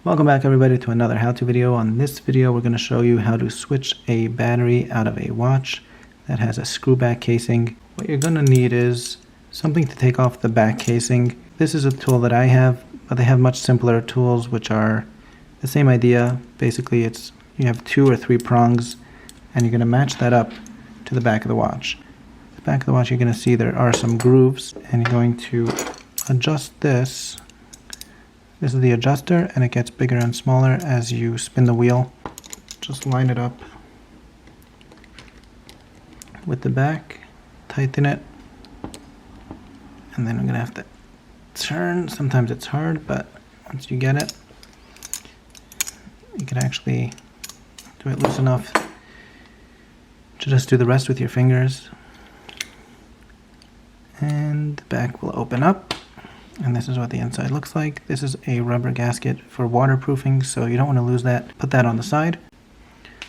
Welcome back everybody to another how-to video. On this video we're going to show you how to switch a battery out of a watch that has a screw back casing. What you're going to need is something to take off the back casing. This is a tool that I have, but they have much simpler tools which are the same idea. Basically you have 2 or 3 prongs and you're going to match that up to the back of the watch. The back of the watch, you're going to see there are some grooves and you're going to adjust this. This is the adjuster and it gets bigger and smaller as you spin the wheel. Just line it up with the back, tighten it, and then I'm going to have to turn. Sometimes it's hard, but once you get it, you can actually do it loose enough to just do the rest with your fingers. And the back will open up. And this is what the inside looks like. This is a rubber gasket for waterproofing, so you don't want to lose that. Put that on the side.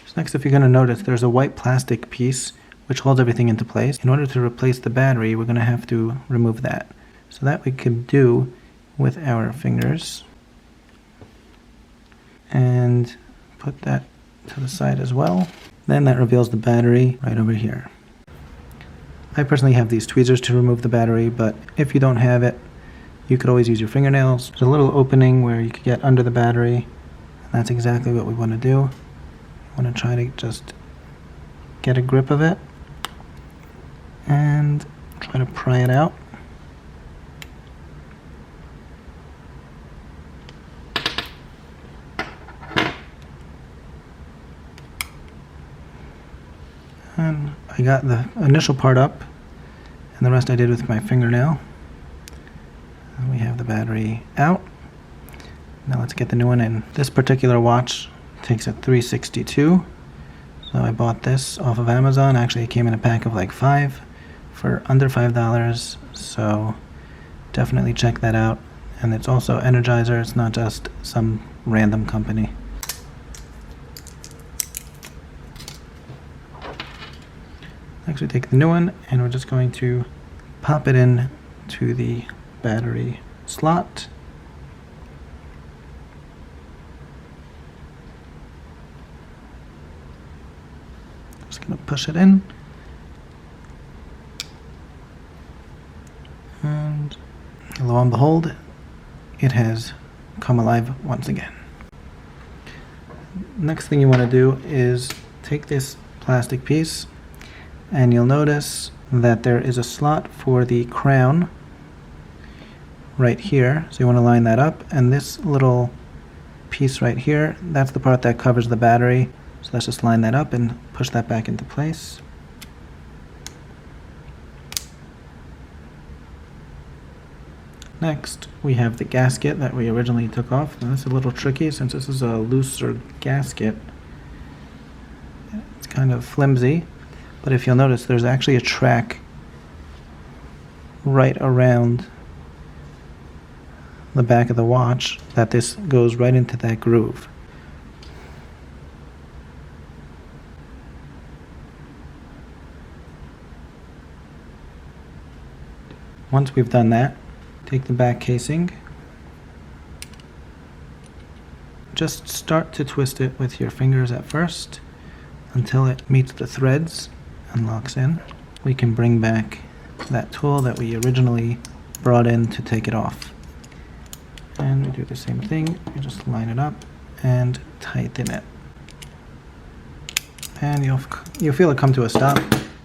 So next, if you're going to notice, there's a white plastic piece which holds everything into place. In order to replace the battery, we're going to have to remove that. So that we can do with our fingers. And put that to the side as well. Then that reveals the battery right over here. I personally have these tweezers to remove the battery, but if you don't have it, you could always use your fingernails. There's a little opening where you could get under the battery. And that's exactly what we want to do. We want to try to just get a grip of it and try to pry it out. And I got the initial part up, and the rest I did with my fingernail. We have the battery out. Now let's get the new one in. This particular watch takes a 362. So I bought this off of Amazon. Actually, it came in a pack of like 5 for under $5. So definitely check that out. And it's also Energizer. It's not just some random company. Next we take the new one and we're just going to pop it in to the battery slot. Just going to push it in. And lo and behold, it has come alive once again. Next thing you want to do is take this plastic piece and you'll notice that there is a slot for the crown right here, so you want to line that up, and this little piece right here, that's the part that covers the battery, so let's just line that up and push that back into place. Next we have the gasket that we originally took off. Now that's a little tricky since this is a looser gasket. It's kind of flimsy, but if you'll notice there's actually a track right around the back of the watch that this goes right into that groove. Once we've done that, take the back casing, just start to twist it with your fingers at first until it meets the threads and locks in. We can bring back that tool that we originally brought in to take it off. And we do the same thing, you just line it up and tighten it. And you'll feel it come to a stop.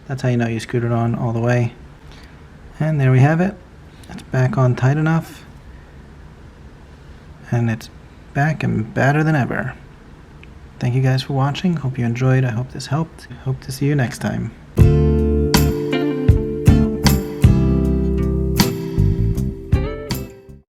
That's how you know you screwed it on all the way. And there we have it. It's back on tight enough. And it's back and better than ever. Thank you guys for watching. Hope you enjoyed. I hope this helped. Hope to see you next time.